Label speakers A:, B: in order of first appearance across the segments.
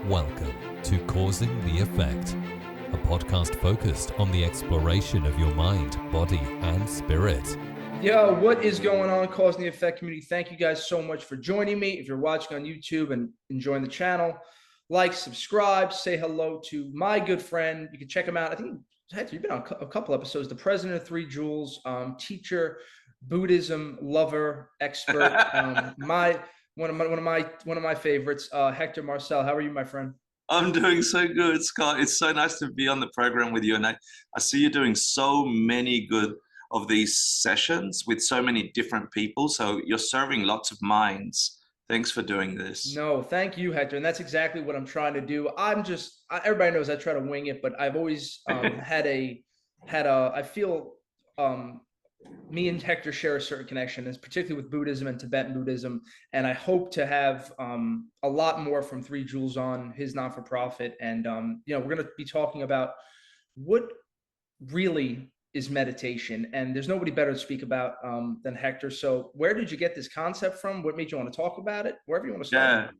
A: Welcome to Causing the Effect, a podcast focused on the exploration of your mind, body, and spirit.
B: Yo, what is going on, Causing the Effect community? Thank you guys so much for joining me. If you're watching on YouTube and enjoying the channel, like, subscribe, say hello to my good friend. You can check him out. I think, Hector, you've been on a couple episodes. The president of Three Jewels, teacher, Buddhism lover, expert. One of my favorites, Hector Marcel. How are you, my friend?
C: I'm doing so good, Scott. It's so nice to be on the program with you. And I see you doing so many good of these sessions with so many different people. So you're serving lots of minds. Thanks for doing this.
B: No, thank you, Hector. And that's exactly what I'm trying to do. Everybody knows I try to wing it, but I've always I feel me and Hector share a certain connection, and particularly with Buddhism and Tibetan Buddhism. And I hope to have a lot more from Three Jewels on his not-for-profit. And we're going to be talking about what really is meditation. And there's nobody better to speak about than Hector. So where did you get this concept from? What made you want to talk about it? Wherever you want to start.
C: Yeah.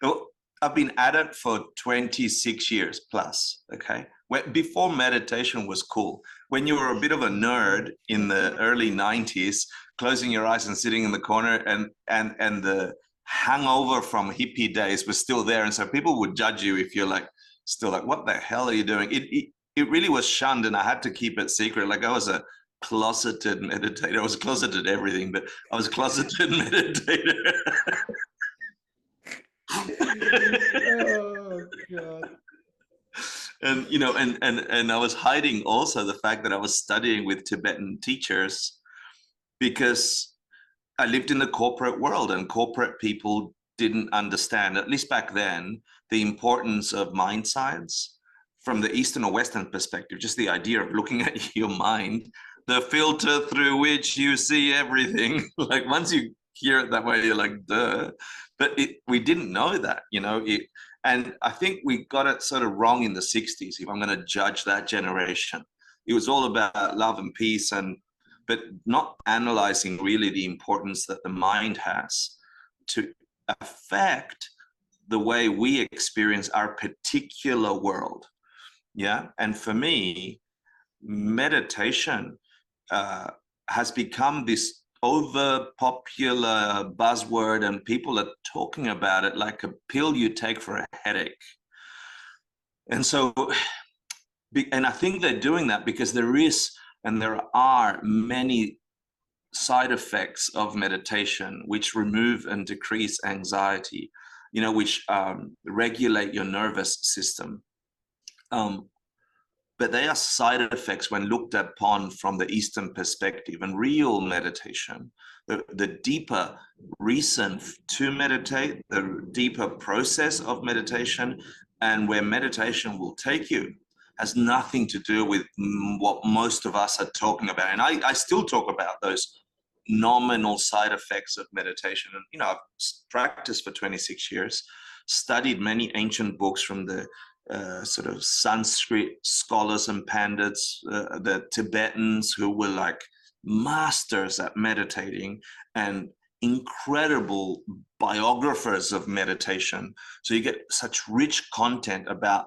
C: Well, I've been at it for 26 years plus, okay? Before meditation was cool. When you were a bit of a nerd in the early 90s, closing your eyes and sitting in the corner, and the hangover from hippie days was still there. And so people would judge you if you're still like, what the hell are you doing? It really was shunned, and I had to keep it secret. Like, I was a closeted meditator. I was closeted everything, but I was a closeted meditator.
B: Oh God.
C: And and I was hiding also the fact that I was studying with Tibetan teachers, because I lived in the corporate world, and corporate people didn't understand, at least back then, the importance of mind science from the Eastern or Western perspective. Just the idea of looking at your mind, the filter through which you see everything. Like, once you hear it that way, you're like, duh. But we didn't know that, and I think we got it sort of wrong in the 60s, if I'm going to judge that generation. It was all about love and peace, but not analyzing really the importance that the mind has to affect the way we experience our particular world. Yeah. And for me, meditation has become this over popular buzzword, and people are talking about it like a pill you take for a headache. And so, and I think they're doing that because there are many side effects of meditation which remove and decrease anxiety, which regulate your nervous system. But they are side effects when looked upon from the Eastern perspective. And real meditation, the deeper reason to meditate, the deeper process of meditation, and where meditation will take you, has nothing to do with what most of us are talking about. And I still talk about those nominal side effects of meditation. And, I've practiced for 26 years, studied many ancient books from the sort of Sanskrit scholars and pandits, the Tibetans, who were like masters at meditating, and incredible biographers of meditation. So you get such rich content about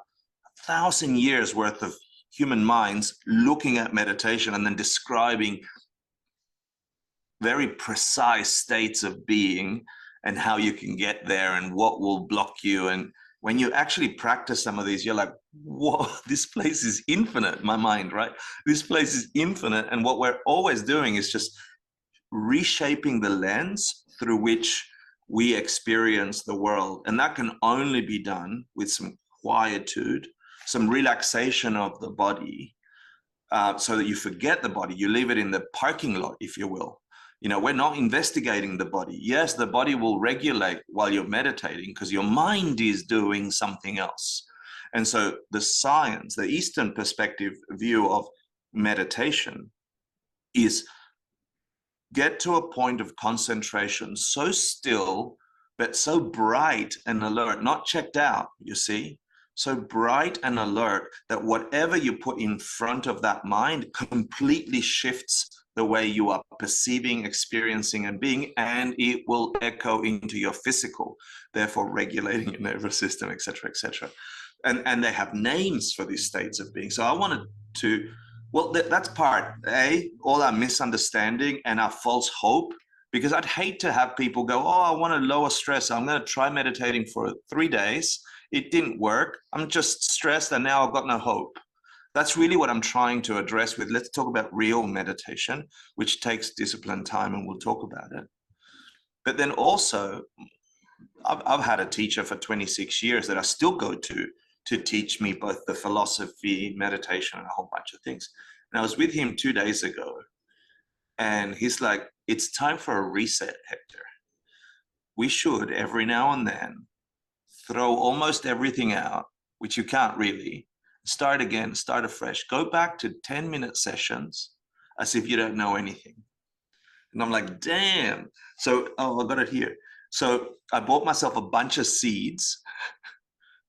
C: 1,000 years worth of human minds looking at meditation and then describing very precise states of being and how you can get there and what will block you. And when you actually practice some of these, you're like, whoa, this place is infinite, my mind, right? This place is infinite. And what we're always doing is just reshaping the lens through which we experience the world. And that can only be done with some quietude, some relaxation of the body, so that you forget the body. You leave it in the parking lot, if you will. We're not investigating the body. Yes, the body will regulate while you're meditating because your mind is doing something else. And so the science, the Eastern perspective view of meditation is get to a point of concentration so still, but so bright and alert, not checked out, you see, so bright and alert that whatever you put in front of that mind completely shifts the way you are perceiving, experiencing, and being, and it will echo into your physical, therefore regulating your nervous system, etc., etc. And they have names for these states of being. So I wanted to, well, that's part A, all our misunderstanding and our false hope, because I'd hate to have people go, oh, I want to lower stress. I'm going to try meditating for 3 days. It didn't work. I'm just stressed and now I've got no hope. That's really what I'm trying to address with, let's talk about real meditation, which takes discipline, time, and we'll talk about it. But then also, I've had a teacher for 26 years that I still go to teach me both the philosophy, meditation, and a whole bunch of things. And I was with him 2 days ago, and he's like, it's time for a reset, Hector. We should, every now and then, throw almost everything out, which you can't really, start again, start afresh, go back to 10-minute sessions as if you don't know anything. And I'm like, damn. So, oh, I got it here. So I bought myself a bunch of seeds,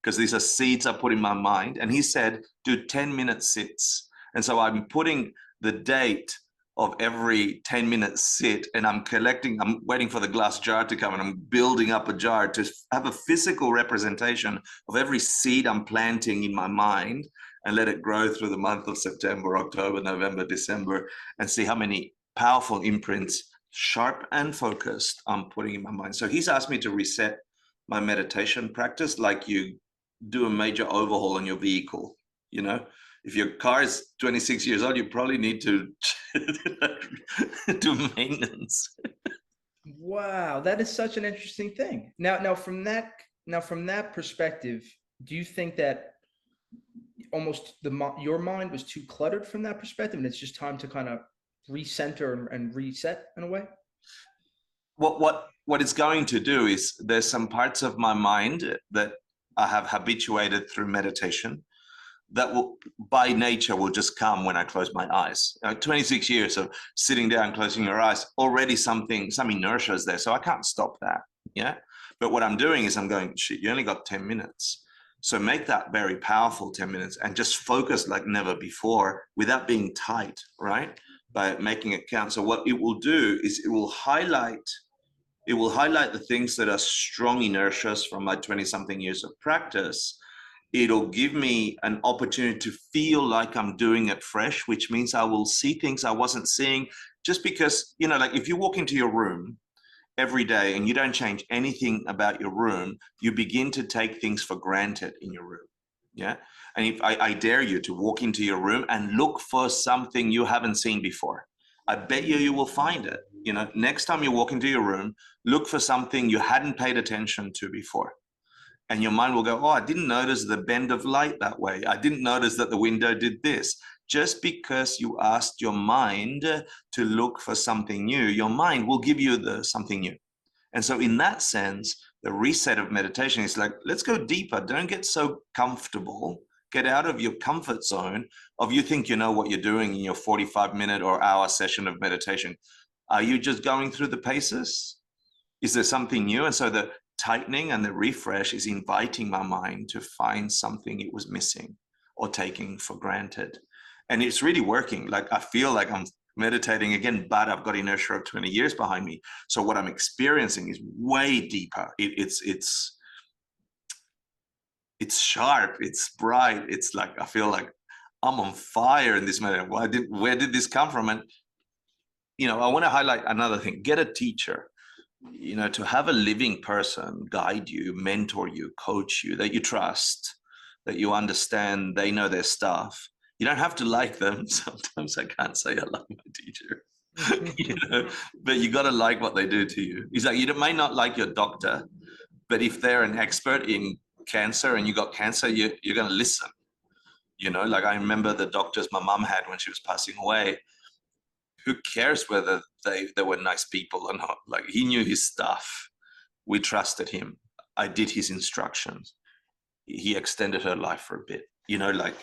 C: because these are seeds I put in my mind. And he said, do 10-minute sits. And so I'm putting the date of every 10-minute sit, and I'm waiting for the glass jar to come, and I'm building up a jar to have a physical representation of every seed I'm planting in my mind, and let it grow through the month of September, October, November, December, and see how many powerful imprints, sharp and focused, I'm putting in my mind. So he's asked me to reset my meditation practice like you do a major overhaul on your vehicle. You know, if your car is 26 years old, you probably need to do maintenance.
B: Wow, that is such an interesting thing. Now from that perspective, do you think that almost your mind was too cluttered from that perspective, and it's just time to kind of recenter and reset in a way?
C: What it's going to do is, there's some parts of my mind that I have habituated through meditation that will, by nature, will just come when I close my eyes. 26 years of sitting down, closing your eyes, already some inertia is there. So I can't stop that. Yeah. But what I'm doing is I'm going, shit, you only got 10 minutes. So make that very powerful 10 minutes and just focus like never before without being tight, right? By making it count. So what it will do is it will highlight the things that are strong inertias from my 20-something years of practice. It'll give me an opportunity to feel like I'm doing it fresh, which means I will see things I wasn't seeing, just because, you know, like if you walk into your room every day and you don't change anything about your room, you begin to take things for granted in your room. Yeah. And if I dare you to walk into your room and look for something you haven't seen before, I bet you will find it. You know, next time you walk into your room, look for something you hadn't paid attention to before. And your mind will go, oh, I didn't notice the bend of light that way. I didn't notice that the window did this. Just because you asked your mind to look for something new, your mind will give you the something new. And so in that sense, the reset of meditation is like, let's go deeper. Don't get so comfortable. Get out of your comfort zone of you think you know what you're doing in your 45-minute or hour session of meditation. Are you just going through the paces? Is there something new? And so the tightening and the refresh is inviting my mind to find something it was missing or taking for granted. And it's really working. Like I feel like I'm meditating again, but I've got inertia of 20 years behind me. So what I'm experiencing is way deeper. It's sharp, it's bright. It's like, I feel like I'm on fire in this meditation. Where did this come from? And, you know, I want to highlight another thing. Get a teacher. You know, to have a living person guide you, mentor you, coach you, that you trust, that you understand, they know their stuff. You don't have to like them. Sometimes I can't say I like my teacher, you know, but you got to like what they do to you. It's like, you may not like your doctor, but if they're an expert in cancer and you got cancer, you're going to listen. You know, like I remember the doctors my mom had when she was passing away. Who cares whether they were nice people or not? Like, he knew his stuff. We trusted him. I did his instructions. He extended her life for a bit. You know, like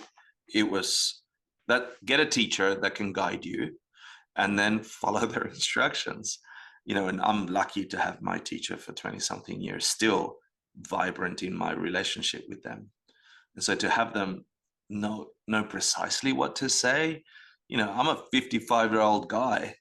C: it was that, get a teacher that can guide you and then follow their instructions. You know, and I'm lucky to have my teacher for 20-something years, still vibrant in my relationship with them. And so to have them know precisely what to say, you know, I'm a 55-year-old guy.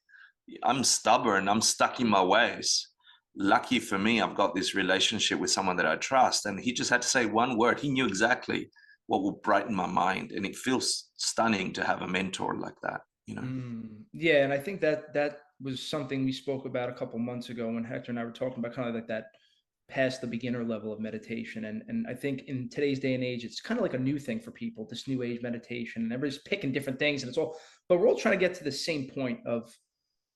C: I'm stubborn, I'm stuck in my ways. Lucky for me, I've got this relationship with someone that I trust. And he just had to say one word. He knew exactly what would brighten my mind. And it feels stunning to have a mentor like that, you know.
B: Yeah, and I think that that was something we spoke about a couple months ago when Hector and I were talking about kind of like that past the beginner level of meditation. And I think in today's day and age, it's kind of like a new thing for people, this new age meditation. And everybody's picking different things, and it's all, but we're all trying to get to the same point of,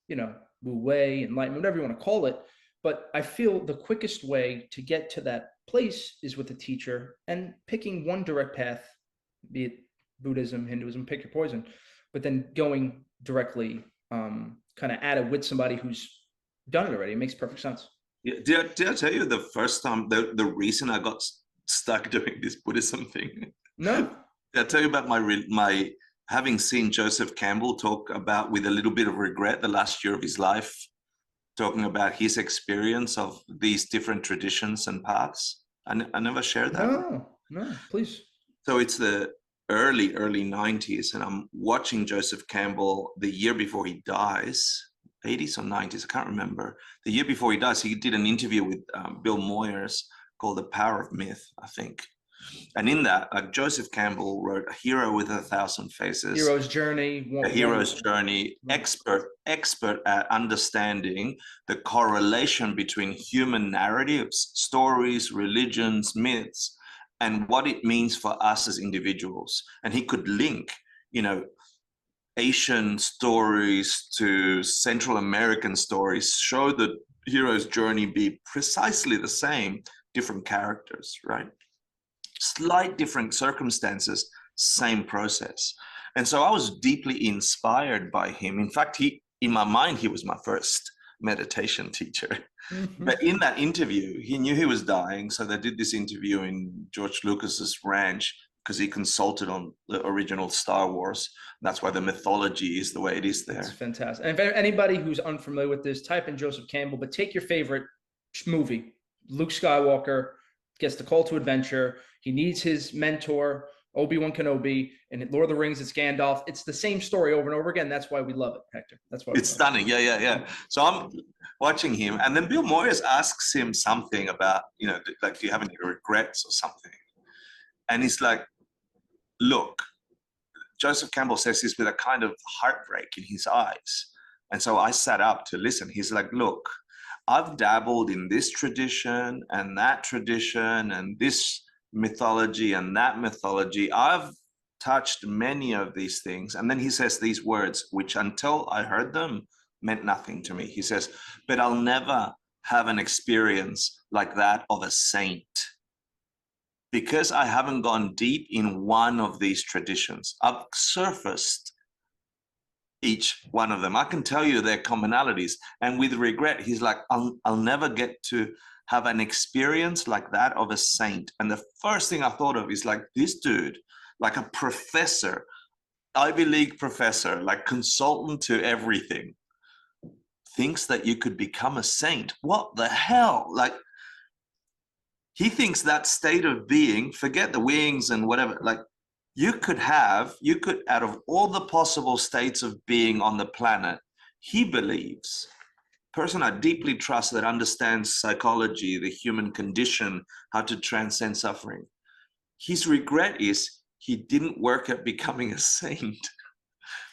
B: you know, Wu Wei, enlightenment, whatever you want to call it. But I feel the quickest way to get to that place is with a teacher and picking one direct path, be it Buddhism, Hinduism, pick your poison, but then going directly kind of at it with somebody who's done it already. It makes perfect sense.
C: Yeah. Did I tell you the first time, the reason I got stuck doing this Buddhism thing?
B: No.
C: Did I tell you about my having seen Joseph Campbell talk about, with a little bit of regret, the last year of his life, talking about his experience of these different traditions and paths? I never shared that.
B: No, please.
C: So it's the early 90s, and I'm watching Joseph Campbell the year before he dies, 80s or 90s, I can't remember. The year before he dies, he did an interview with Bill Moyers called The Power of Myth, I think. And in that, Joseph Campbell wrote A Hero with 1,000 Faces.
B: Hero's Journey.
C: A Hero's Journey, expert at understanding the correlation between human narratives, stories, religions, myths, and what it means for us as individuals. And he could link, you know, Asian stories to Central American stories, show the hero's journey be precisely the same, different characters, right? Slight different circumstances, same process. And so I was deeply inspired by him. In fact, in my mind, he was my first meditation teacher. But in that interview, he knew he was dying. So they did this interview in George Lucas's ranch because he consulted on the original Star Wars. That's why the mythology is the way it is there.
B: It's fantastic. And if anybody who's unfamiliar with this, type in Joseph Campbell, but take your favorite movie. Luke Skywalker gets the call to adventure. He needs his mentor, Obi-Wan Kenobi, and in Lord of the Rings, it's Gandalf. It's the same story over and over again. That's why we love it, Hector. That's why
C: it's stunning. Yeah. So I'm watching him, and then Bill Moyers asks him something about, you know, like, do you have any regrets or something? And he's like, look, Joseph Campbell says this with a kind of heartbreak in his eyes. And so I sat up to listen. He's like, look, I've dabbled in this tradition and that tradition and this mythology and that mythology. I've touched many of these things. And then he says these words, which until I heard them meant nothing to me. He says, but I'll never have an experience like that of a saint, because I haven't gone deep in one of these traditions. I've surfaced each one of them. I can tell you their commonalities. And with regret, he's like, I'll never get to have an experience like that of a saint. And the first thing I thought of is like, this dude, like a professor, Ivy League professor, like consultant to everything, thinks that you could become a saint. What the hell? Like, he thinks that state of being, forget the wings and whatever, like, you could, out of all the possible states of being on the planet, he believes, person I deeply trust that understands psychology, the human condition, how to transcend suffering. His regret is he didn't work at becoming a saint.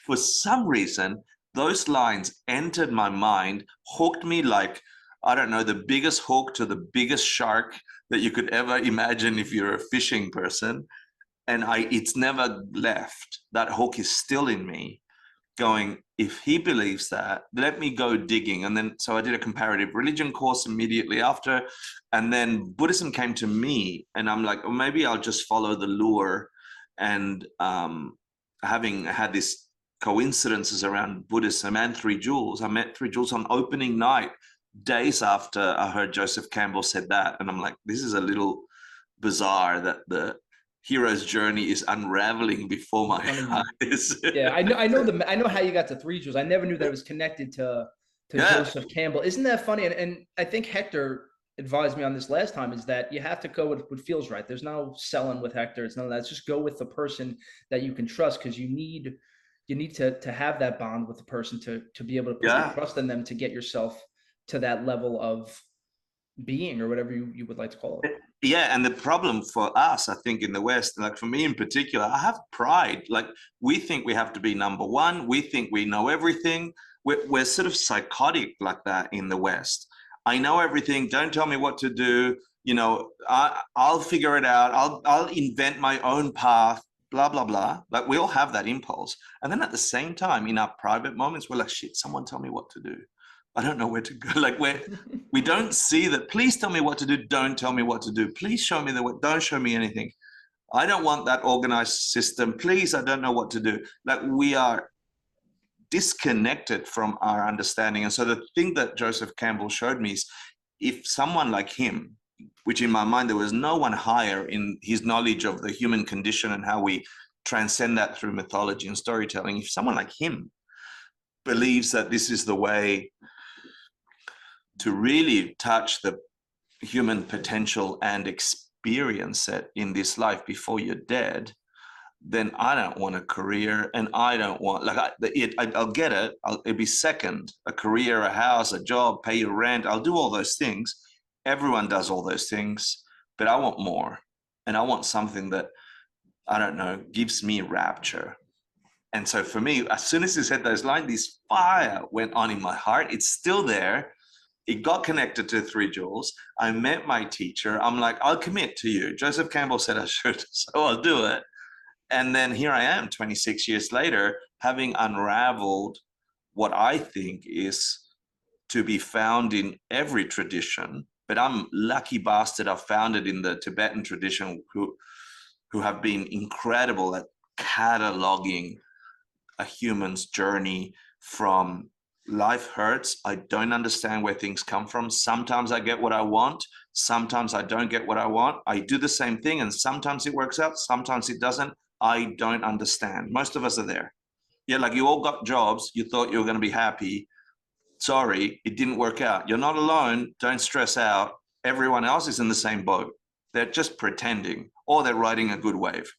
C: For some reason, those lines entered my mind, hooked me like, I don't know, the biggest hook to the biggest shark that you could ever imagine if you're a fishing person. And it's never left. That hook is still in me, going, if he believes that, let me go digging. And then, so I did a comparative religion course immediately after. And then Buddhism came to me, and I'm like, well, maybe I'll just follow the lure. And having had these coincidences around Buddhism and Three Jewels, I met Three Jewels on opening night, days after I heard Joseph Campbell said that. And I'm like, this is a little bizarre that the hero's journey is unraveling before my eyes.
B: Yeah, I know how you got to Three Jewels. I never knew that it was connected to Joseph Campbell. Isn't that funny? And I think Hector advised me on this last time, is that you have to go with what feels right. There's no selling with Hector. It's none of that. It's just go with the person that you can trust, because you need you need to have that bond with the person to be able to put your
C: Yeah.
B: trust in them to get yourself to that level of being, or whatever you would like to call it.
C: Yeah, and the problem for us, I think, in the West, like for me in particular, I have pride. Like we think we have to be number one. We think we know everything. We're sort of psychotic like that in the West. I know everything. Don't tell me what to do. You know, I'll figure it out. I'll invent my own path. Blah blah blah. Like we all have that impulse, and then at the same time, in our private moments, we're like, shit. Someone tell me what to do. I don't know where to go. Like we don't see that. Please tell me what to do. Don't tell me what to do. Please show me the way. Don't show me anything. I don't want that organized system. Please, I don't know what to do. Like we are disconnected from our understanding. And so the thing that Joseph Campbell showed me is if someone like him, which in my mind, there was no one higher in his knowledge of the human condition and how we transcend that through mythology and storytelling, if someone like him believes that this is the way to really touch the human potential and experience it in this life before you're dead, then I don't want a career, and I don't want, like, I'll get it. It'll be second, a career, a house, a job, pay your rent. I'll do all those things. Everyone does all those things, but I want more. And I want something that, I don't know, gives me rapture. And so for me, as soon as he said those lines, this fire went on in my heart. It's still there. It got connected to 3 Jewels. I met my teacher. I'm like, I'll commit to you. Joseph Campbell said I should, so I'll do it. And then here I am 26 years later, having unraveled what I think is to be found in every tradition. But I'm lucky bastard. I found it in the Tibetan tradition, who have been incredible at cataloging a human's journey from life hurts. I don't understand where things come from. Sometimes I get what I want. Sometimes I don't get what I want. I do the same thing, and sometimes it works out. Sometimes it doesn't. I don't understand. Most of us are there. Yeah, like you all got jobs. You thought you were going to be happy. Sorry, it didn't work out. You're not alone. Don't stress out. Everyone else is in the same boat. They're just pretending, or they're riding a good wave.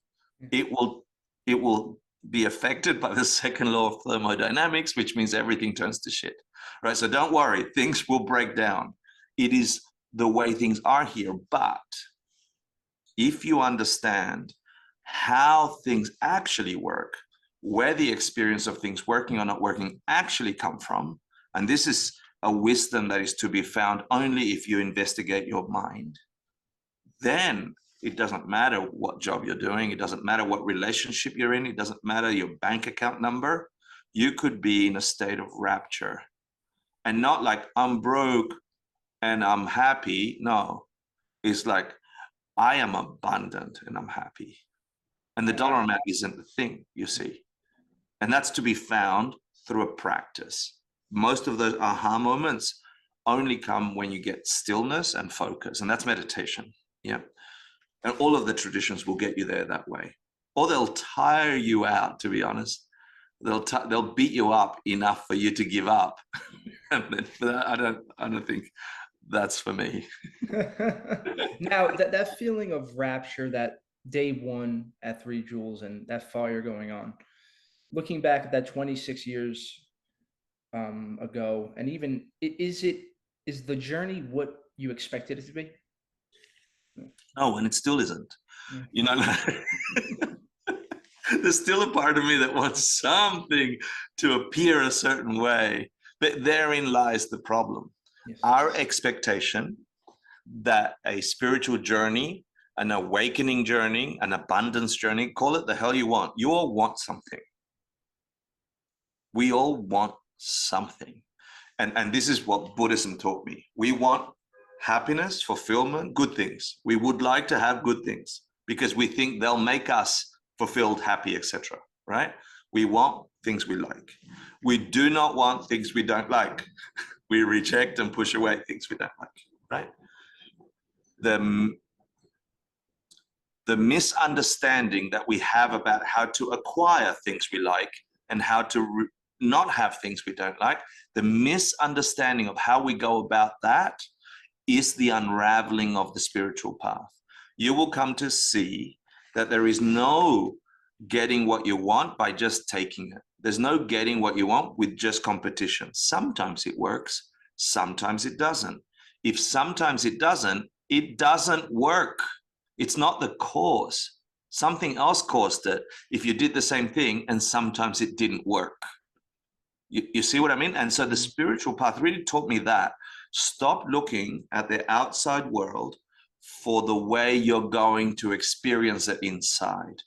C: It will be affected by the second law of thermodynamics, which means everything turns to shit, right? So don't worry, things will break down. It is the way things are here. But if you understand how things actually work, where the experience of things working or not working actually come from, and this is a wisdom that is to be found only if you investigate your mind, then it doesn't matter what job you're doing. It doesn't matter what relationship you're in. It doesn't matter your bank account number. You could be in a state of rapture, and not like I'm broke and I'm happy. No, it's like I am abundant and I'm happy. And the dollar amount isn't the thing, you see. And that's to be found through a practice. Most of those aha moments only come when you get stillness and focus, and that's meditation. Yeah. And all of the traditions will get you there that way. Or they'll tire you out, to be honest. They'll beat you up enough for you to give up. And then I don't think that's for me.
B: Now that feeling of rapture, that day one at 3 Jewels and that fire going on, looking back at that 26 years ago, and even is the journey what you expected it to be?
C: No, and it still isn't.
B: Yeah.
C: You know, there's still a part of me that wants something to appear a certain way, but therein lies the problem.
B: Yes.
C: Our expectation that a spiritual journey, an awakening journey, an abundance journey, call it the hell you want. You all want something. We all want something. And this is what Buddhism taught me. We want happiness, fulfillment, good things. We would like to have good things because we think they'll make us fulfilled, happy, etc. Right? We want things we like. We do not want things we don't like. We reject and push away things we don't like. Right? The misunderstanding that we have about how to acquire things we like and how to not have things we don't like, the misunderstanding of how we go about that is the unraveling of the spiritual path. You will come to see that there is no getting what you want by just taking it. There's no getting what you want with just competition. Sometimes it works, sometimes it doesn't. If sometimes it doesn't work. It's not the cause. Something else caused it if you did the same thing and sometimes it didn't work. You see what I mean? And so the spiritual path really taught me that. Stop looking at the outside world for the way you're going to experience it inside.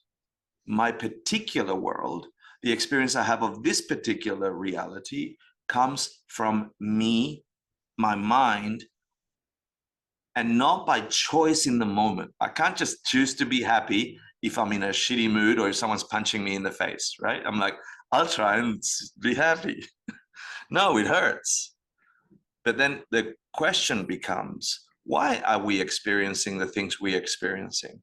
C: My particular world, the experience I have of this particular reality, comes from me, my mind, and not by choice in the moment. I can't just choose to be happy if I'm in a shitty mood or if someone's punching me in the face, right? I'm like, I'll try and be happy. No, it hurts. But then the question becomes, why are we experiencing the things we're experiencing?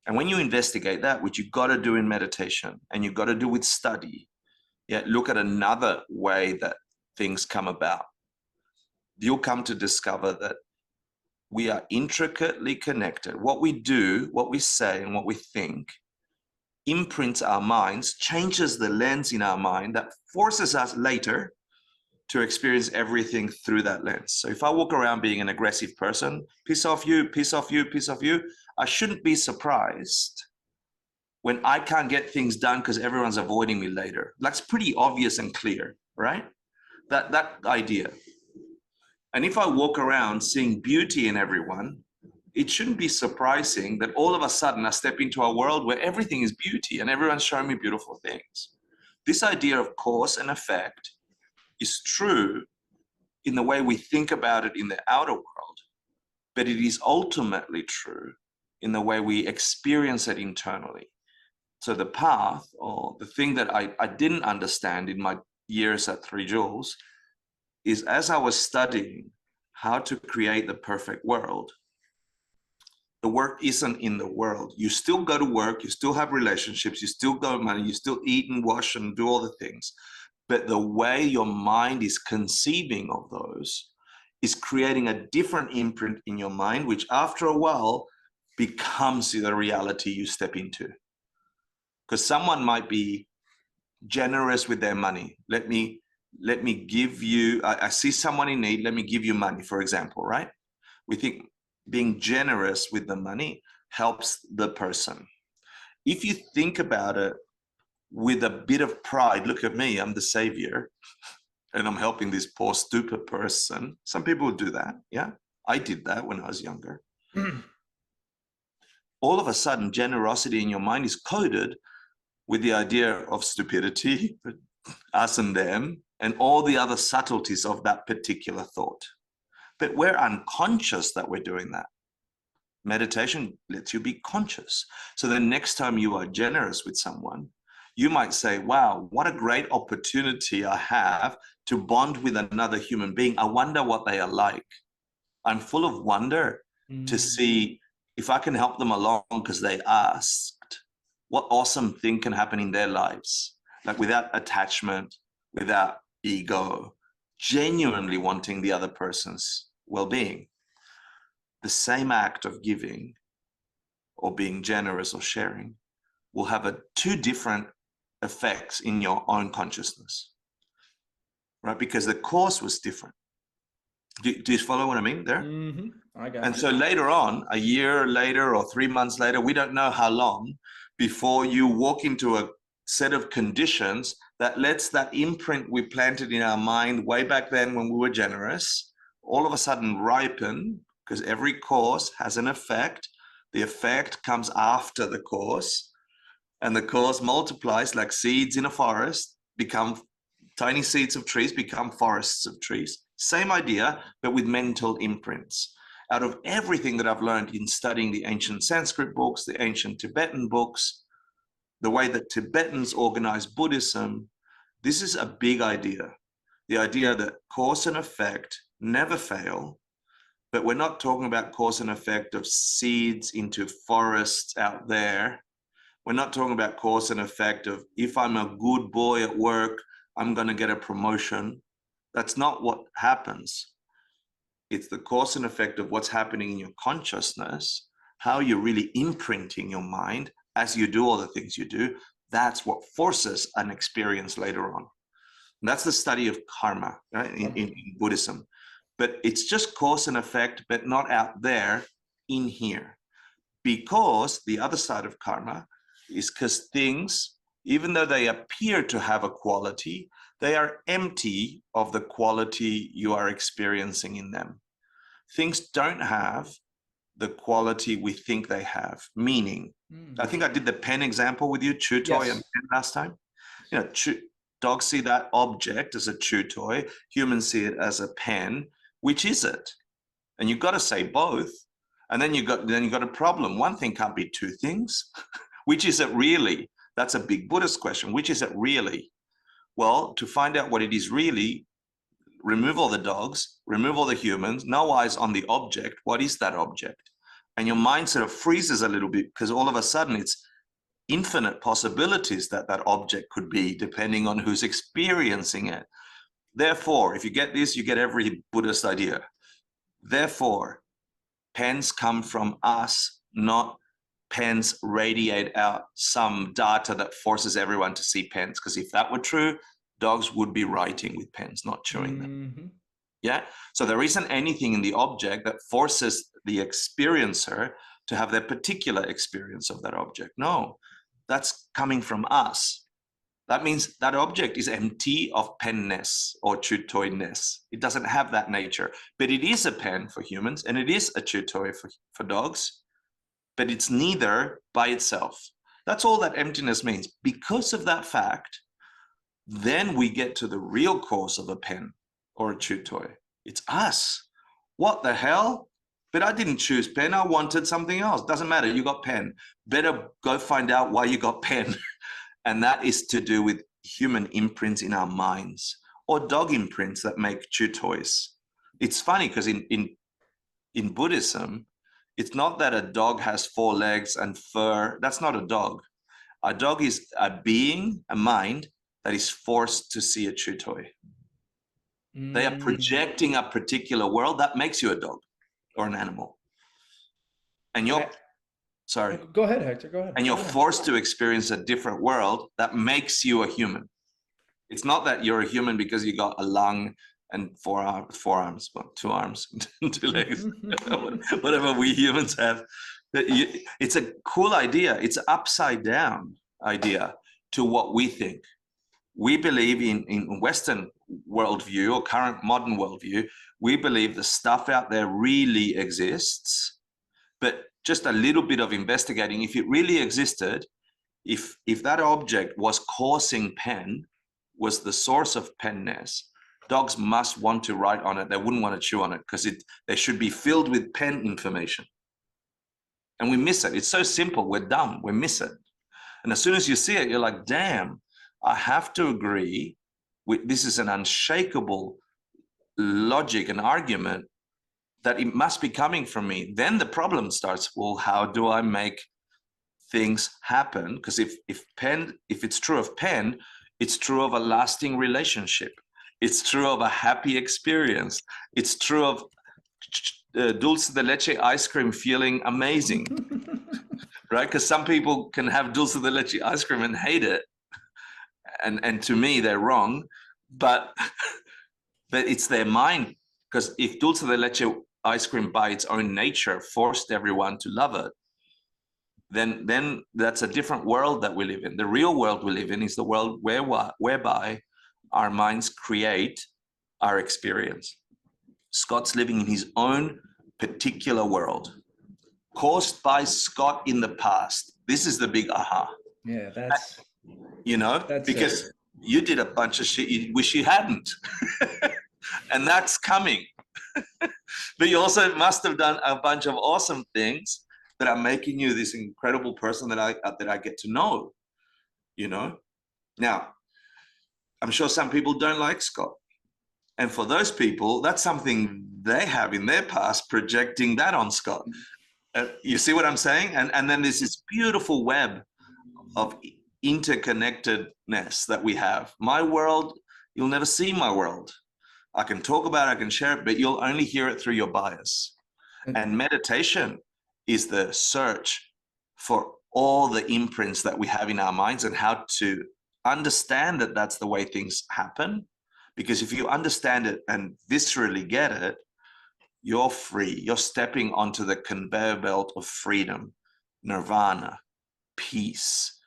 C: And when you investigate that, which you've got to do in meditation and you've got to do with study, look at another way that things come about. You'll come to discover that we are intricately connected. What we do, what we say, and what we think imprints our minds, changes the lens in our mind that forces us later to experience everything through that lens. So if I walk around being an aggressive person, piss off you, piss off you, piss off you, I shouldn't be surprised when I can't get things done because everyone's avoiding me later. That's pretty obvious and clear, right? That idea. And if I walk around seeing beauty in everyone, it shouldn't be surprising that all of a sudden I step into a world where everything is beauty and everyone's showing me beautiful things. This idea of cause and effect is true in the way we think about it in the outer world, but it is ultimately true in the way we experience it internally. So the path, or the thing that I didn't understand in my years at 3 Joules, is as I was studying how to create the perfect world, the work isn't in the world. You still go to work, you still have relationships, you still go money, you still eat and wash and do all the things. But the way your mind is conceiving of those is creating a different imprint in your mind, which after a while becomes the reality you step into. Because someone might be generous with their money. Let me give you, I see someone in need, let me give you money, for example, right? We think being generous with the money helps the person. If you think about it with a bit of pride, look at me, I'm the savior, and I'm helping this poor, stupid person. Some people do that, yeah? I did that when I was younger. All of a sudden, generosity in your mind is coded with the idea of stupidity, us and them, and all the other subtleties of that particular thought. But we're unconscious that we're doing that. Meditation lets you be conscious. So the next time you are generous with someone, you might say, wow, what a great opportunity I have to bond with another human being. I wonder what they are like. I'm full of wonder to see if I can help them along because they asked. What awesome thing can happen in their lives, like without attachment, without ego, genuinely wanting the other person's well-being. The same act of giving or being generous or sharing will have two different effects in your own consciousness, right? Because the cause was different. Do you follow what I mean there?
B: Mm-hmm. I got
C: And
B: you.
C: so later on, a year later or 3 months later, we don't know how long before you walk into a set of conditions that lets that imprint we planted in our mind way back then when we were generous, all of a sudden ripen, because every cause has an effect. The effect comes after the cause, and the cause multiplies like seeds in a forest, become tiny seeds of trees, become forests of trees. Same idea, but with mental imprints. Out of everything that I've learned in studying the ancient Sanskrit books, the ancient Tibetan books, the way that Tibetans organize Buddhism, this is a big idea. The idea that cause and effect never fail, but we're not talking about cause and effect of seeds into forests out there. We're not talking about cause and effect of if I'm a good boy at work, I'm going to get a promotion. That's not what happens. It's the cause and effect of what's happening in your consciousness, how you're really imprinting your mind as you do all the things you do. That's what forces an experience later on. And that's the study of karma, right? In Buddhism. But it's just cause and effect, but not out there, in here. Because the other side of karma is because things, even though they appear to have a quality, they are empty of the quality you are experiencing in them. Things don't have the quality we think they have. Meaning, I think I did the pen example with you, chew toy and pen last time. You know, dogs see that object as a chew toy. Humans see it as a pen. Which is it? And you've got to say both. And then you've got a problem. One thing can't be two things. Which is it really? That's a big Buddhist question. Which is it really? Well, to find out what it is really, remove all the dogs, remove all the humans, no eyes on the object. What is that object? And your mind sort of freezes a little bit because all of a sudden it's infinite possibilities that object could be, depending on who's experiencing it. Therefore, if you get this, you get every Buddhist idea. Therefore, pens come from us, not pens radiate out some data that forces everyone to see pens. Because if that were true, dogs would be writing with pens, not chewing them. Yeah. So there isn't anything in the object that forces the experiencer to have their particular experience of that object. No, that's coming from us. That means that object is empty of penness or chew toy-ness. It doesn't have that nature, but it is a pen for humans and it is a chew toy for dogs, but it's neither by itself. That's all that emptiness means. Because of that fact, then we get to the real cause of a pen or a chew toy. It's us. What the hell? But I didn't choose pen. I wanted something else. Doesn't matter. You got pen. Better go find out why you got pen. And that is to do with human imprints in our minds or dog imprints that make chew toys. It's funny because in Buddhism, it's not that a dog has 4 legs and fur. That's not a dog. A dog is a being, a mind that is forced to see a chew toy. They are projecting a particular world that makes you a dog or an animal. And you're sorry.
B: Go ahead, Hector. Go ahead.
C: And you're forced to experience a different world that makes you a human. It's not that you're a human because you got a lung and 2 arms, and 2 legs, whatever we humans have. It's a cool idea. It's an upside down idea to what we think. We believe in Western worldview or current modern worldview, we believe the stuff out there really exists, but just a little bit of investigating, if it really existed, if that object was causing pen, was the source of penness, dogs must want to write on it. They wouldn't want to chew on it because they should be filled with pen information. And we miss it. It's so simple. We're dumb. We miss it. And as soon as you see it, you're like, damn, I have to agree with this is an unshakable logic and argument that it must be coming from me. Then the problem starts. Well, how do I make things happen? Because if it's true of pen, it's true of a lasting relationship. It's true of a happy experience. It's true of dulce de leche ice cream feeling amazing, right? Because some people can have dulce de leche ice cream and hate it. And to me, they're wrong, but it's their mind. Because if dulce de leche ice cream by its own nature forced everyone to love it, then that's a different world that we live in. The real world we live in is the world whereby our minds create our experience. Scott's living in his own particular world, caused by Scott in the past. This is the big aha.
B: Yeah, that's...
C: Because you did a bunch of shit you wish you hadn't. And that's coming. But you also must have done a bunch of awesome things that are making you this incredible person that I get to know, Now, I'm sure some people don't like Scott. And for those people, that's something they have in their past, projecting that on Scott. You see what I'm saying? And then there's this beautiful web of interconnectedness that we have. My world, you'll never see my world. I can talk about it, I can share it, but you'll only hear it through your bias. And meditation is the search for all the imprints that we have in our minds and how to understand that that's the way things happen. Because if you understand it and viscerally get it, you're free. You're stepping onto the conveyor belt of freedom, nirvana, peace,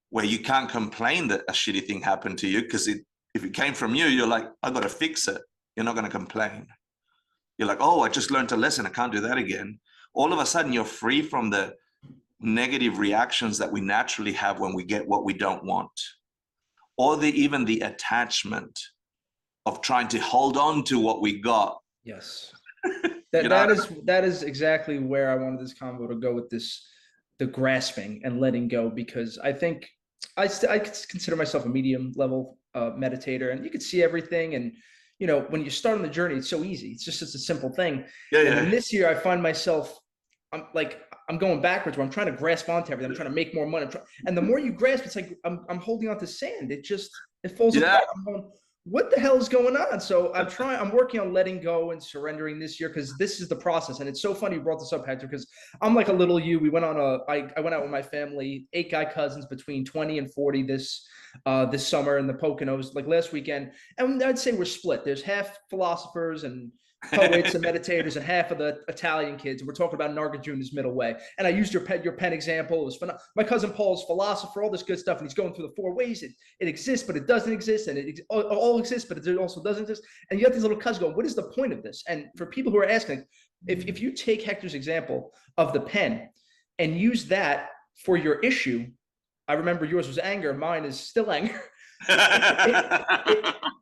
C: where you can't complain that a shitty thing happened to you, because if it came from you, you're like, I got to fix it. You're not going to complain. You're like, oh, I just learned a lesson. I can't do that again. All of a sudden, you're free from the negative reactions that we naturally have when we get what we don't want, or even the attachment of trying to hold on to what we got.
B: Yes. That is exactly where I wanted this convo to go with this, the grasping and letting go, because I think I consider myself a medium level meditator, and you can see everything. And you know, when you start on the journey, it's so easy. It's just a simple thing. And then this year, I find myself, I'm going backwards, where I'm trying to grasp onto everything. I'm trying to make more money. And the more you grasp, it's like I'm holding onto sand. It falls apart. I'm going, what the hell is going on? So I'm working on letting go and surrendering this year, because this is the process. And it's so funny you brought this up, Hector, because I'm like a little you. We went on I went out with my family, 8 guy cousins between 20 and 40 this summer in the Poconos, like last weekend. And I'd say we're split. There's half philosophers and poets and meditators, and half of the Italian kids. And we're talking about Nagarjuna's middle way. And I used your pen example. It was fun. My cousin Paul's philosopher, all this good stuff, and he's going through the 4 ways. It exists, but it doesn't exist, and it all exists, but it also doesn't exist. And you have these little cousins going, what is the point of this? And for people who are asking, if you take Hector's example of the pen and use that for your issue, I remember yours was anger, mine is still anger.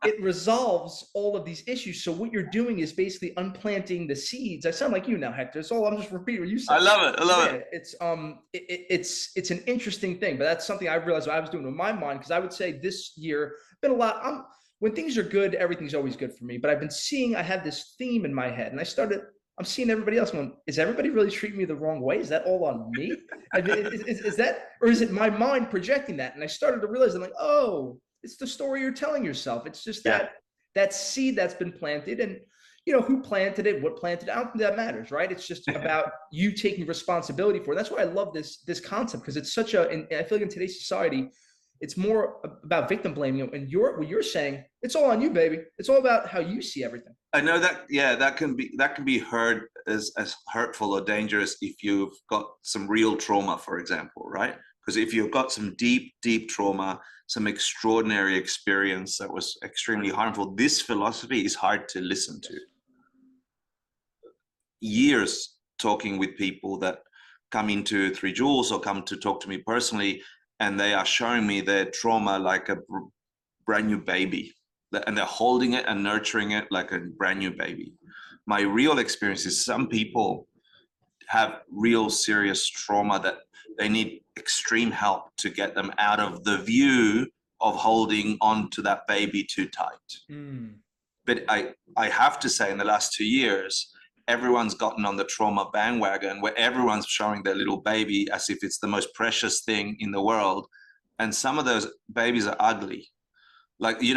B: It resolves all of these issues. So what you're doing is basically unplanting the seeds. I sound like you now, Hector. So I'm just repeating what you said.
C: I love it.
B: It's an interesting thing, but that's something I realized what I was doing with my mind, because I would say this year been a lot. When things are good, everything's always good for me. But I've been seeing, I have this theme in my head, and I'm seeing everybody else going, is everybody really treating me the wrong way? Is that all on me? I mean, is that, or is it my mind projecting that? And I started to realize, I'm like, oh, it's the story you're telling yourself. It's just that seed that's been planted, and you know who planted it, what planted it. I don't think that matters, right? It's just about you taking responsibility for it. That's why I love this concept, because it's such a, and I feel like in today's society, it's more about victim blaming. And what you're saying, it's all on you, baby. It's all about how you see everything.
C: I know that, that can be heard as hurtful or dangerous if you've got some real trauma, for example, right? Because if you've got some deep trauma, some extraordinary experience that was extremely harmful, this philosophy is hard to listen to. Years talking with people that come into Three Jewels or come to talk to me personally, and they are showing me their trauma like a brand new baby, and they're holding it and nurturing it like a brand new baby. My real experience is some people have real serious trauma that they need extreme help to get them out of the view of holding on to that baby too tight. But I have to say, in the last 2 years, everyone's gotten on the trauma bandwagon, where everyone's showing their little baby as if it's the most precious thing in the world. And some of those babies are ugly. Like you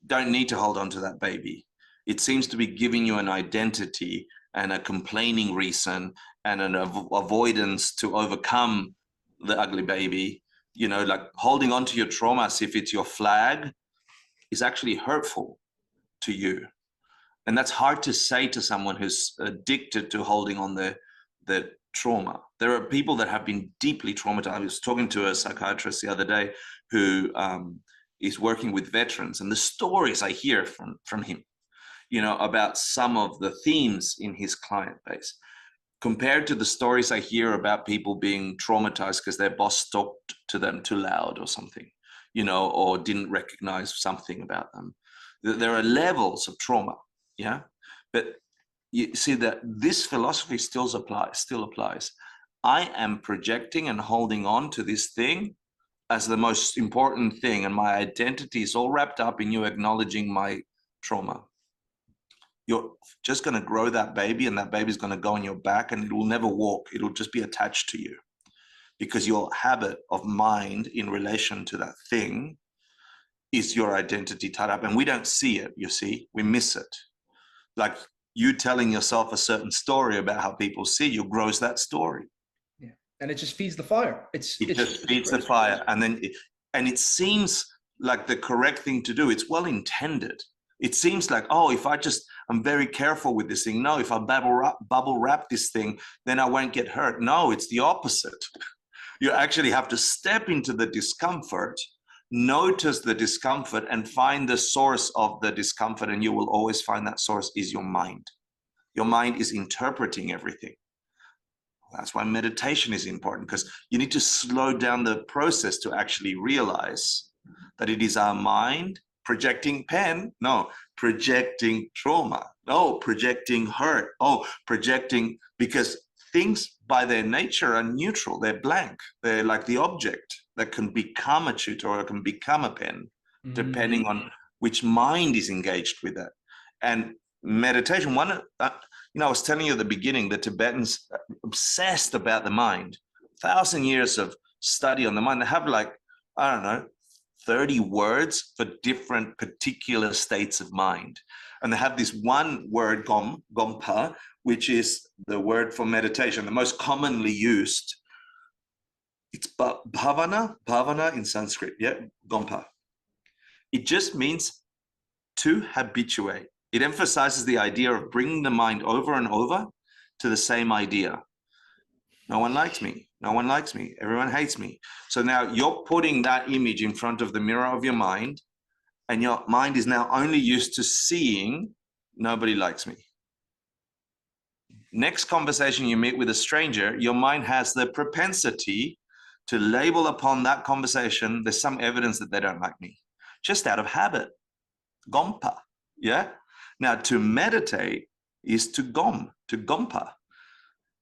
C: don't need to hold on to that baby. It seems to be giving you an identity and a complaining reason and an avoidance to overcome the ugly baby. You know, like holding on to your trauma as if it's your flag is actually hurtful to you. And that's hard to say to someone who's addicted to holding on the trauma. There are people that have been deeply traumatized. I was talking to a psychiatrist the other day who is working with veterans, and the stories I hear from him, you know, about some of the themes in his client base, compared to the stories I hear about people being traumatized because their boss talked to them too loud or something, you know, or didn't recognize something about them. There are levels of trauma, yeah? But you see that this philosophy still applies. I am projecting and holding on to this thing as the most important thing, and my identity is all wrapped up in you acknowledging my trauma. You're just going to grow that baby, and that baby's going to go on your back, and it will never walk. It'll just be attached to you, because your habit of mind in relation to that thing is your identity tied up. And we don't see it, you see, we miss it. Like you telling yourself a certain story about how people see you grows that story.
B: Yeah. And it just feeds the fire.
C: It just feeds the fire. And then it seems like the correct thing to do. It's well intended. It seems like, oh, if I'm very careful with this thing. No, if I bubble wrap this thing, then I won't get hurt. No, it's the opposite. You actually have to step into the discomfort, notice the discomfort, and find the source of the discomfort. And you will always find that source is your mind. Your mind is interpreting everything. That's why meditation is important, because you need to slow down the process to actually realize that it is our mind projecting pain, no, projecting trauma, no, projecting hurt, oh, projecting, because things by their nature are neutral, they're blank, they're like the object that can become a tutor or can become a pen, depending on which mind is engaged with that. And meditation, I was telling you at the beginning, the Tibetans are obsessed about the mind. 1,000 years of study on the mind. They have like, I don't know, 30 words for different particular states of mind. And they have this one word, gompa, which is the word for meditation, the most commonly used. It's bhavana in Sanskrit, yeah, gompa. It just means to habituate. It emphasizes the idea of bringing the mind over and over to the same idea. No one likes me. No one likes me. Everyone hates me. So now you're putting that image in front of the mirror of your mind, and your mind is now only used to seeing nobody likes me. Next conversation you meet with a stranger, your mind has the propensity to label upon that conversation, there's some evidence that they don't like me, just out of habit. Gompa, yeah? Now, to meditate is to gompa,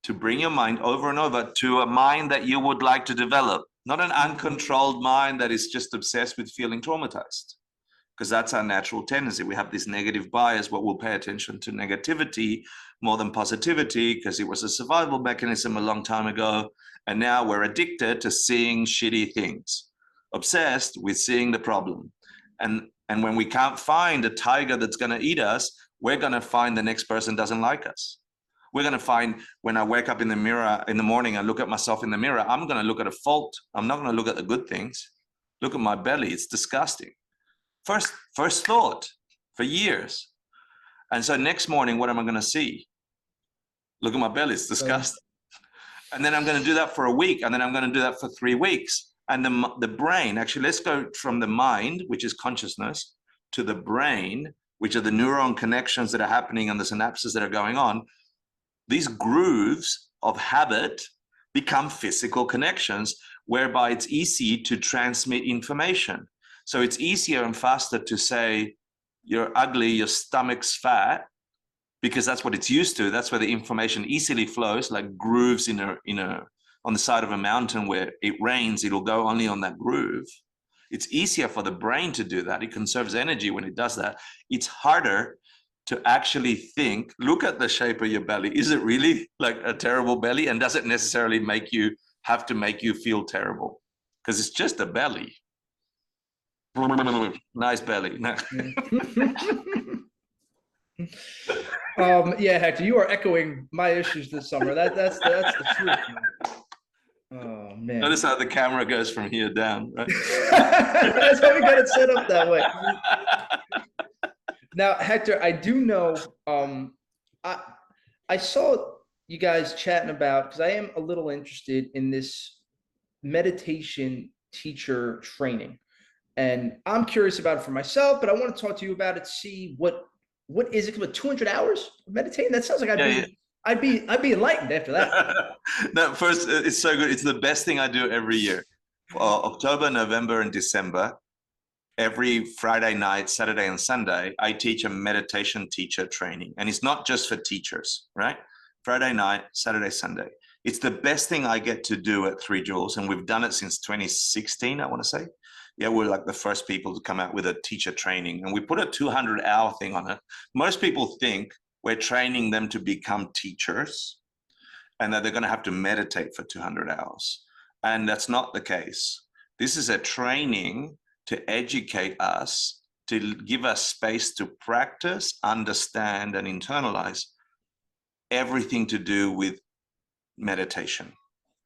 C: to bring your mind over and over to a mind that you would like to develop, not an uncontrolled mind that is just obsessed with feeling traumatized, because that's our natural tendency. We have this negative bias where we'll pay attention to negativity more than positivity because it was a survival mechanism a long time ago. And now we're addicted to seeing shitty things, obsessed with seeing the problem. And when we can't find a tiger that's going to eat us, we're going to find the next person doesn't like us. We're going to find when I wake up in the mirror in the morning and look at myself in the mirror, I'm going to look at a fault. I'm not going to look at the good things. Look at my belly. It's disgusting. First thought for years. And so next morning, what am I going to see? Look at my belly. It's disgusting. And then I'm going to do that for a week. And then I'm going to do that for 3 weeks. And the brain, actually, let's go from the mind, which is consciousness, to the brain, which are the neuron connections that are happening and the synapses that are going on. These grooves of habit become physical connections, whereby it's easy to transmit information. So it's easier and faster to say, you're ugly, your stomach's fat, because that's what it's used to. That's where the information easily flows, like grooves on the side of a mountain where it rains, it'll go only on that groove. It's easier for the brain to do that. It conserves energy when it does that. It's harder to actually think, look at the shape of your belly. Is it really like a terrible belly? And does it necessarily have to make you feel terrible? Because it's just a belly. Nice belly. No.
B: Yeah, Hector, you are echoing my issues this summer. That's the truth, man. Oh man!
C: Notice how the camera goes from here down, right?
B: That's why we got it set up that way. Now, Hector, I do know. I saw you guys chatting about, because I am a little interested in this meditation teacher training, and I'm curious about it for myself. But I want to talk to you about it. See what is it? About 200 hours of meditating? That sounds like I'd be enlightened after that.
C: No, first, it's so good. It's the best thing I do every year. October, November, and December, every Friday night, Saturday, and Sunday, I teach a meditation teacher training. And it's not just for teachers, right? Friday night, Saturday, Sunday. It's the best thing I get to do at Three Jewels. And we've done it since 2016, I want to say. Yeah, we're like the first people to come out with a teacher training. And we put a 200-hour thing on it. Most people think we're training them to become teachers and that they're going to have to meditate for 200 hours. And that's not the case. This is a training to educate us, to give us space to practice, understand, and internalize everything to do with meditation.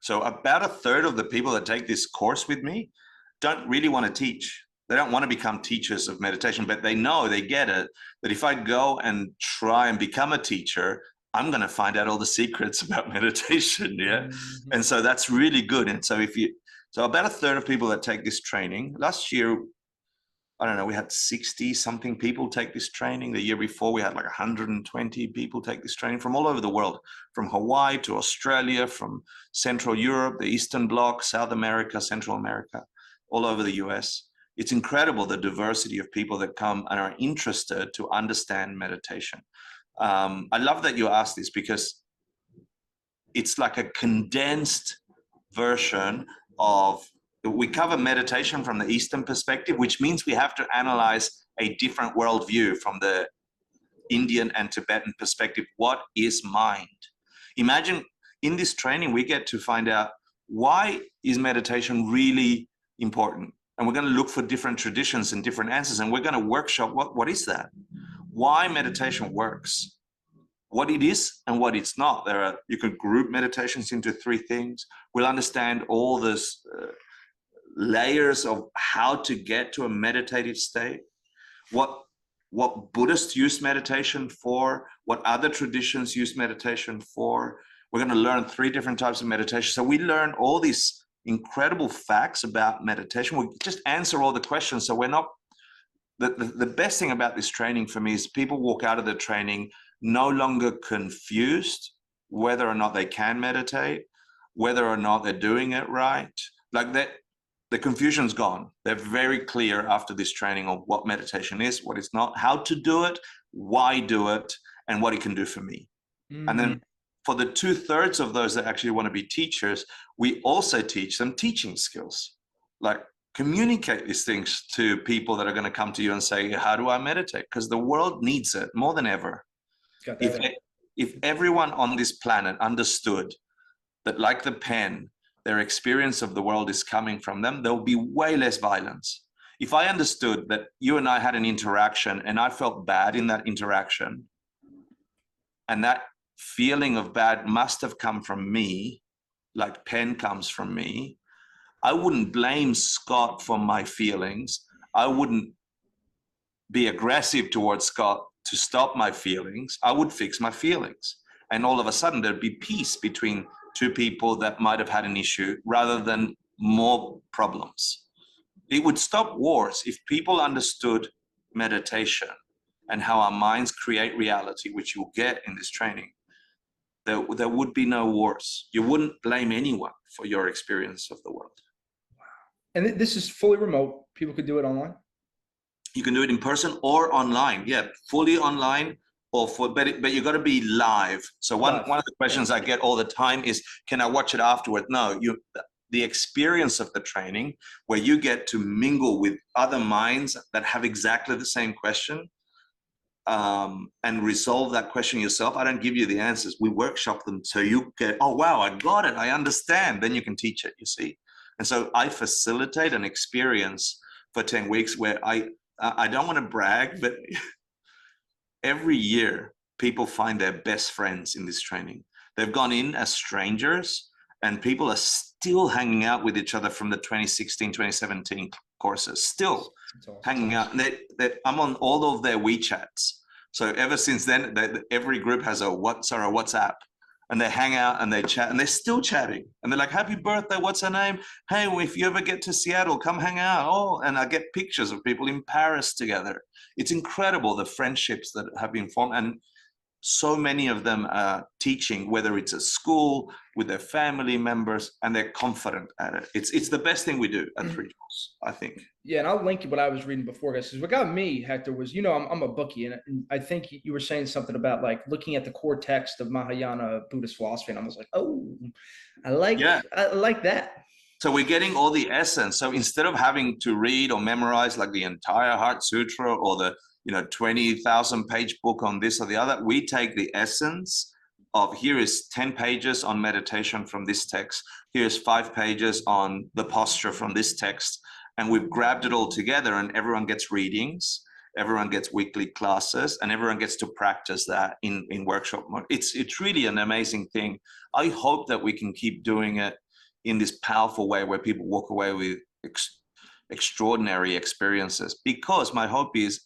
C: So about a third of the people that take this course with me don't really want to teach. They don't want to become teachers of meditation, but they know, they get it, that if I go and try and become a teacher, I'm going to find out all the secrets about meditation. Yeah.
B: Mm-hmm.
C: And so that's really good. And so so about a third of people that take this training last year, I don't know, we had 60 something people take this training. The year before we had like 120 people take this training from all over the world, from Hawaii to Australia, from Central Europe, the Eastern Bloc, South America, Central America, all over the US. It's incredible the diversity of people that come and are interested to understand meditation. I love that you asked this because it's like a condensed version of, we cover meditation from the Eastern perspective, which means we have to analyze a different worldview from the Indian and Tibetan perspective. What is mind? Imagine in this training, we get to find out, why is meditation really important? And we're going to look for different traditions and different answers. And we're going to workshop what is that? Why meditation works, what it is and what it's not. You could group meditations into 3 things. We'll understand all this layers of how to get to a meditative state, what Buddhists use meditation for, what other traditions use meditation for. We're going to learn 3 different types of meditation. So we learn all these incredible facts about meditation. We just answer all the questions. So we're not, the best thing about this training for me is people walk out of the training no longer confused whether or not they can meditate, whether or not they're doing it right. Like that, the confusion's gone. They're very clear after this training of what meditation is, what it's not, how to do it, why do it, and what it can do for me. Mm-hmm. And then for the 2/3 of those that actually want to be teachers, we also teach them teaching skills. Like, communicate these things to people that are going to come to you and say, how do I meditate? Because the world needs it more than ever. If everyone on this planet understood that, like the pen, their experience of the world is coming from them, there will be way less violence. If I understood that you and I had an interaction and I felt bad in that interaction, and that feeling of bad must have come from me, like pen comes from me, I wouldn't blame Scott for my feelings. I wouldn't be aggressive towards Scott to stop my feelings. I would fix my feelings. And all of a sudden there'd be peace between 2 people that might have had an issue rather than more problems. It would stop wars if people understood meditation and how our minds create reality, which you'll get in this training. There would be no wars. You wouldn't blame anyone for your experience of the world.
B: And this is fully remote. People could do it online?
C: You can do it in person or online. Yeah, fully online, but you got to be live. So one of the questions I get all the time is, can I watch it afterward? No, the experience of the training, where you get to mingle with other minds that have exactly the same question, and resolve that question yourself. I don't give you the answers. We workshop them so you get, oh wow, I got it, I understand. Then you can teach it, you see. And so I facilitate an experience for 10 weeks where I don't want to brag, but every year people find their best friends in this training. They've gone in as strangers and people are still hanging out with each other from the 2016, 2017 courses, still hanging out. And I'm on all of their WeChats. So ever since then, every group has a WhatsApp. And they hang out and they chat and they're still chatting. And they're like, happy birthday, what's her name? Hey, well, if you ever get to Seattle, come hang out. Oh, and I get pictures of people in Paris together. It's incredible, the friendships that have been formed. And so many of them are teaching, whether it's at school, with their family members, and they're confident at it. It's the best thing we do at Three Jewels, I think.
B: Yeah, and I'll link you what I was reading before, guys. Because what got me, Hector, was, I'm a bookie, and I think you were saying something about like looking at the core text of Mahayana Buddhist philosophy, and I was like, oh, I like that.
C: So we're getting all the essence. So instead of having to read or memorize like the entire Heart Sutra or the 20,000 page book on this or the other, we take the essence of, here is 10 pages on meditation from this text. Here's 5 pages on the posture from this text. And we've grabbed it all together, and everyone gets readings, everyone gets weekly classes, and everyone gets to practice that in workshop mode. It's really an amazing thing. I hope that we can keep doing it in this powerful way where people walk away with extraordinary experiences. Because my hope is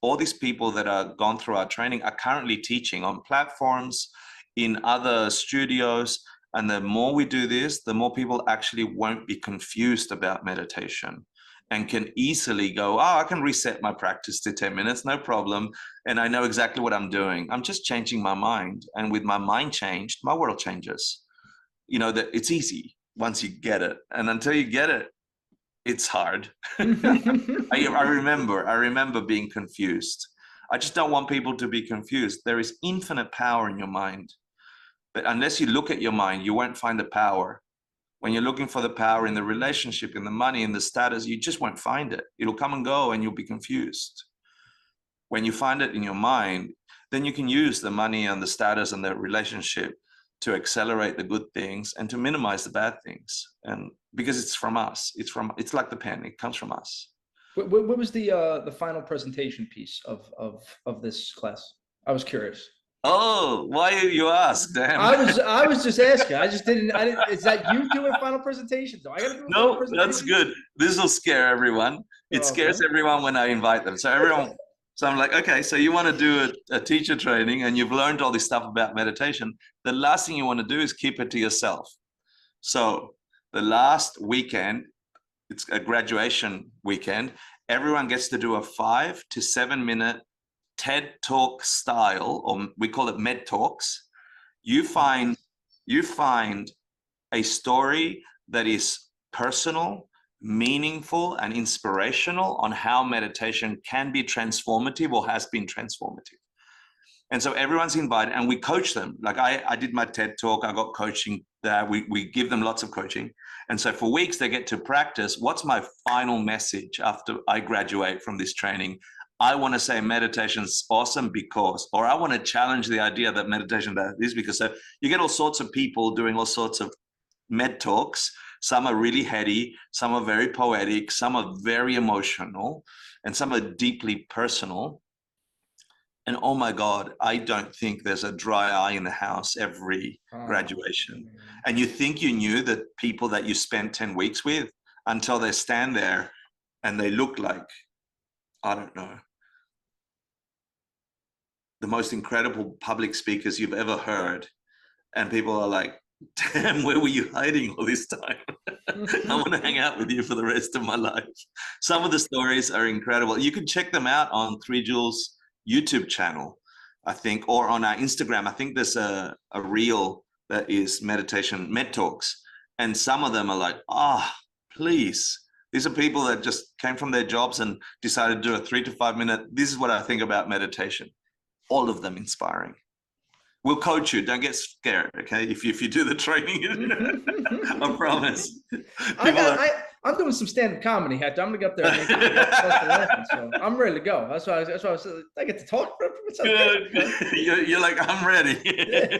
C: all these people that are gone through our training are currently teaching on platforms, in other studios. And the more we do this, the more people actually won't be confused about meditation and can easily go, oh, I can reset my practice to 10 minutes, no problem. And I know exactly what I'm doing. I'm just changing my mind. And with my mind changed, my world changes. You know, that it's easy once you get it. And until you get it, it's hard. I remember being confused. I just don't want people to be confused. There is infinite power in your mind. But unless you look at your mind, you won't find the power. When you're looking for the power in the relationship, in the money, in the status, you just won't find it. It'll come and go and you'll be confused. When you find it in your mind, then you can use the money and the status and the relationship to accelerate the good things and to minimize the bad things. And because it's from us, it's like the pen, it comes from us.
B: What was the final presentation piece of this class? I was curious.
C: Oh, why you ask? Damn.
B: I was just asking. I didn't. Is that you doing final presentation? Do I got to do a final presentation?
C: No, that's good. This will scare everyone. It scares everyone when I invite them. So I'm like, okay, so you want to do a teacher training and you've learned all this stuff about meditation. The last thing you want to do is keep it to yourself. So the last weekend, it's a graduation weekend. Everyone gets to do a 5 to 7 minute TED Talk style, or we call it Med Talks. You find a story that is personal, meaningful, and inspirational on how meditation can be transformative or has been transformative. And so everyone's invited, and we coach them. Like I did my TED Talk, I got coaching there. We give them lots of coaching. And so for weeks, they get to practice. What's my final message after I graduate from this training? I want to say meditation's awesome because, or I want to challenge the idea that meditation is because. So you get all sorts of people doing all sorts of med talks. Some are really heady, some are very poetic, some are very emotional, and some are deeply personal. And oh my God, I don't think there's a dry eye in the house every graduation. And you think you knew the people that you spent 10 weeks with until they stand there and they look like, I don't know, the most incredible public speakers you've ever heard. And people are like, damn, where were you hiding all this time? I want to hang out with you for the rest of my life. Some of the stories are incredible. You can check them out on 3 Jules' YouTube channel, I think, or on our Instagram. I think there's a reel that is meditation med talks. And some of them are like, please. These are people that just came from their jobs and decided to do a 3 to 5 minute. This is what I think about meditation. All of them inspiring. We'll coach you. Don't get scared, okay? If you do the training, I promise.
B: I'm doing some stand-up comedy, Hector. I'm gonna go up there and make people laughing. So I'm ready to go. That's why I get to talk.
C: You're like, I'm ready.
B: Yeah.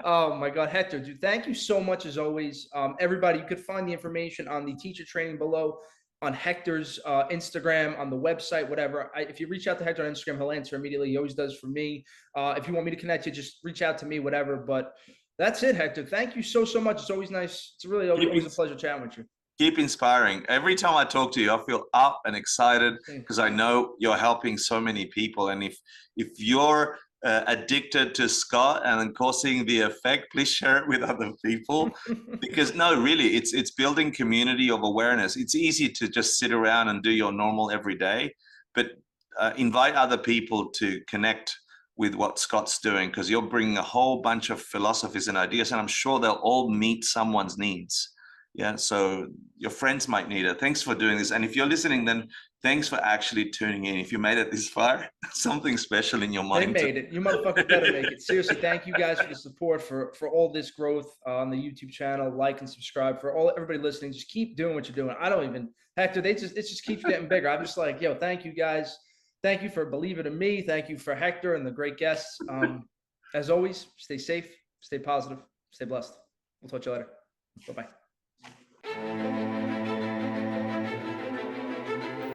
B: Oh my God, Hector, dude, thank you so much as always. Everybody, you could find the information on the teacher training below, on Hector's Instagram, on the website, whatever. If you reach out to Hector on Instagram, he'll answer immediately. He always does for me. If you want me to connect you, just reach out to me, whatever. But that's it, Hector. Thank you so much. It's always nice. It's really always a pleasure chatting with you.
C: Keep inspiring. Every time I talk to you, I feel up and excited because I know you're helping so many people. And if you're addicted to Scott and causing the effect, please share it with other people. Because no, really, it's building community of awareness. It's easy to just sit around and do your normal every day, but invite other people to connect with what Scott's doing, because you're bringing a whole bunch of philosophies and ideas, and I'm sure they'll all meet someone's needs. Yeah, so your friends might need it. Thanks for doing this. And if you're listening, then thanks for actually tuning in. If you made it this far, something special in your mind.
B: They made it. You motherfuckers better make it. Seriously, thank you guys for the support, for all this growth on the YouTube channel. Like and subscribe. For everybody listening, just keep doing what you're doing. I don't even, Hector, it just keeps getting bigger. I'm just like, yo, thank you guys. Thank you for believing in me. Thank you for Hector and the great guests. As always, stay safe, stay positive, stay blessed. We'll talk to you later. Bye-bye.